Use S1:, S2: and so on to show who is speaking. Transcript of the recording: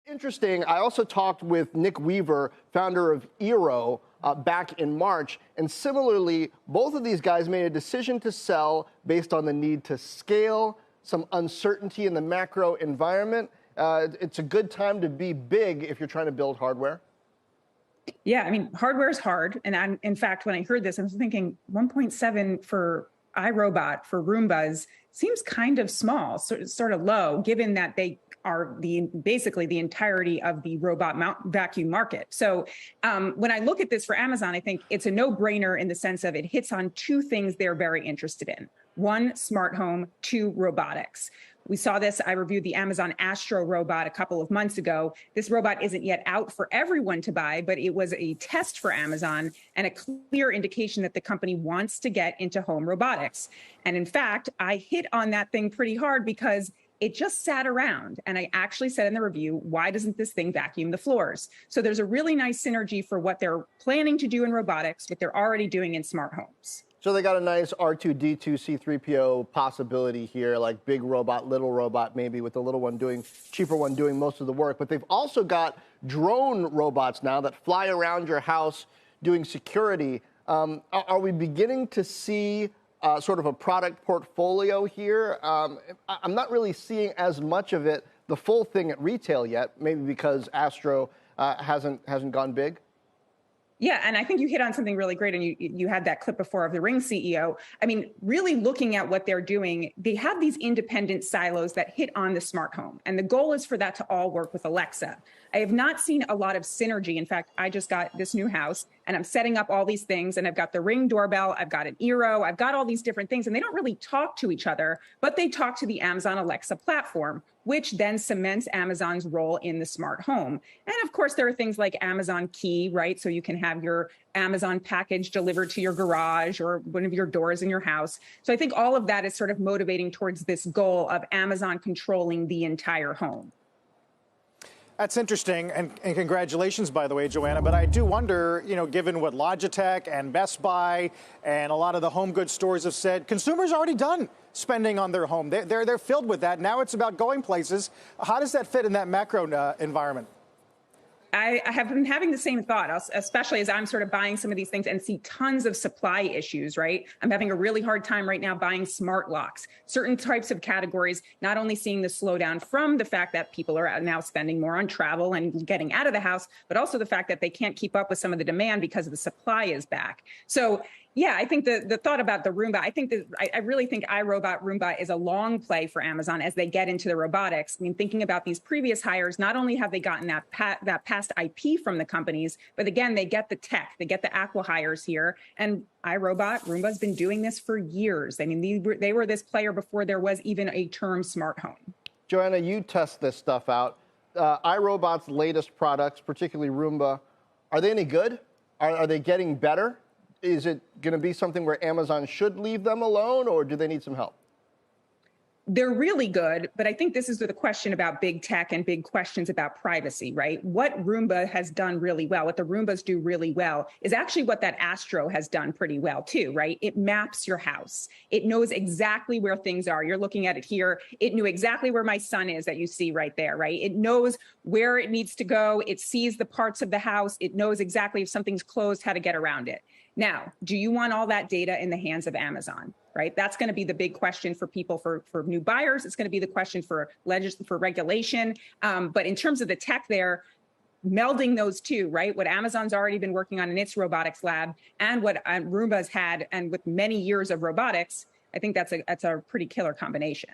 S1: Interesting. I also talked with Nick Weaver, founder of Eero, back in March. And similarly, both of these guys made a decision to sell based on the need to scale, some uncertainty in the macro environment. It's a good time to be big if you're trying to build hardware.
S2: Yeah, I mean, hardware is hard. And in fact, when I heard this, I was thinking 1.7 for iRobot for Roombas seems kind of small, sort of low, given that they are basically the entirety of the robot vacuum market. So when I look at this for Amazon, I think it's a no-brainer in the sense of it hits on two things they're very interested in. One, smart home, two, robotics. We saw this, I reviewed the Amazon Astro robot a couple of months ago. This robot isn't yet out for everyone to buy, but it was a test for Amazon and a clear indication that the company wants to get into home robotics. And in fact, I hit on that thing pretty hard because it just sat around. And I actually said in the review, why doesn't this thing vacuum the floors? So there's a really nice synergy for what they're planning to do in robotics, what they're already doing in smart homes.
S1: So they got a nice R2-D2 C3PO possibility here, like big robot, little robot, maybe with the little one cheaper one doing most of the work. But they've also got drone robots now that fly around your house doing security. Are we beginning to see sort of a product portfolio here? I'm not really seeing as much of it, the full thing at retail yet, maybe because Astro hasn't gone big.
S2: Yeah, and I think you hit on something really great, and you had that clip before of the Ring CEO. I mean, really looking at what they're doing, they have these independent silos that hit on the smart home, and the goal is for that to all work with Alexa. I have not seen a lot of synergy. In fact, I just got this new house, and I'm setting up all these things, and I've got the Ring doorbell, I've got an Eero, I've got all these different things, and they don't really talk to each other, but they talk to the Amazon Alexa platform, which then cements Amazon's role in the smart home. And of course, there are things like Amazon Key, right? So you can have your Amazon package delivered to your garage or one of your doors in your house. So I think all of that is sort of motivating towards this goal of Amazon controlling the entire home.
S3: That's interesting, and congratulations, by the way, Joanna. But I do wonder, given what Logitech and Best Buy and a lot of the home goods stores have said, consumers are already done spending on their home. They're filled with that. Now it's about going places. How does that fit in that macro environment?
S2: I have been having the same thought, especially as I'm sort of buying some of these things and see tons of supply issues, right? I'm having a really hard time right now buying smart locks, certain types of categories, not only seeing the slowdown from the fact that people are now spending more on travel and getting out of the house, but also the fact that they can't keep up with some of the demand because the supply is back. So yeah, I think the thought about the Roomba, I really think iRobot Roomba is a long play for Amazon as they get into the robotics. I mean, thinking about these previous hires, not only have they gotten that past IP from the companies, but again, they get the tech, they get the acqui-hires here. And iRobot Roomba's been doing this for years. I mean, they were this player before there was even a term smart home.
S1: Joanna, you test this stuff out. iRobot's latest products, particularly Roomba, are they any good? Are they getting better? Is it going to be something where Amazon should leave them alone, or do they need some help?
S2: They're really good, but I think this is the question about big tech and big questions about privacy, right? What Roomba has done really well, what the Roombas do really well, is actually what that Astro has done pretty well too, right? It maps your house. It knows exactly where things are. You're looking at it here. It knew exactly where my son is that you see right there, right? It knows where it needs to go. It sees the parts of the house. It knows exactly if something's closed, how to get around it. Now, do you want all that data in the hands of Amazon, right? That's going to be the big question for people, for new buyers. It's going to be the question for regulation. But in terms of the tech there, melding those two, right? What Amazon's already been working on in its robotics lab and what Roomba's had, and with many years of robotics, I think that's a pretty killer combination.